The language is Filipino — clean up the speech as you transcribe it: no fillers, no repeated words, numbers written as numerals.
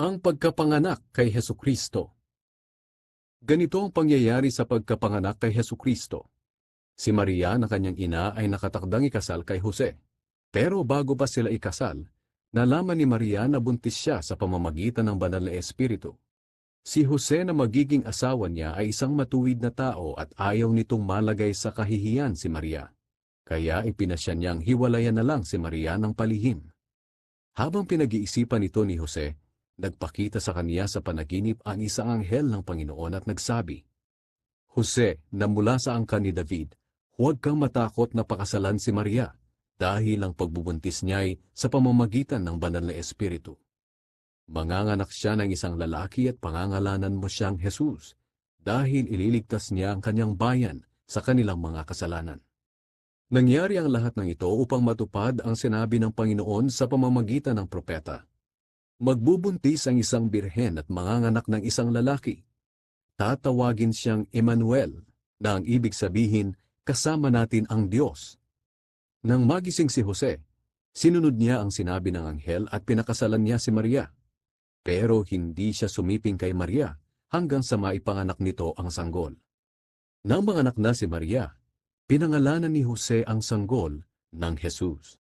Ang pagkapanganak kay Hesukristo. Ganito ang pangyayari sa pagkapanganak kay Hesukristo. Si Maria na kanyang ina ay nakatakdang ikasal kay Jose. Pero bago pa sila ikasal, nalaman ni Maria na buntis siya sa pamamagitan ng banal na espiritu. Si Jose na magiging asawa niya ay isang matuwid na tao at ayaw nitong malagay sa kahihiyan si Maria. Kaya ipinasya niyang hiwalayan na lang si Maria ng palihim. Habang pinag-iisipan ito ni Jose, nagpakita sa kaniya sa panaginip ang isang anghel ng Panginoon at nagsabi, Jose, na mula sa angkan ni David, huwag kang matakot na pakasalan si Maria, dahil ang pagbubuntis niya ay sa pamamagitan ng banal na espiritu. Manganganak siya ng isang lalaki at pangangalanan mo siyang Jesus, dahil ililigtas niya ang kanyang bayan sa kanilang mga kasalanan. Nangyari ang lahat ng ito upang matupad ang sinabi ng Panginoon sa pamamagitan ng propeta. Magbubuntis ang isang birhen at manganganak ng isang lalaki. Tatawagin siyang Emmanuel, na ang ibig sabihin, kasama natin ang Diyos. Nang magising si Jose, sinunod niya ang sinabi ng anghel at pinakasalan niya si Maria. Pero hindi siya sumiping kay Maria hanggang sa maipanganak nito ang sanggol. Nang manganak na si Maria, pinangalanan ni Jose ang sanggol ng Jesus.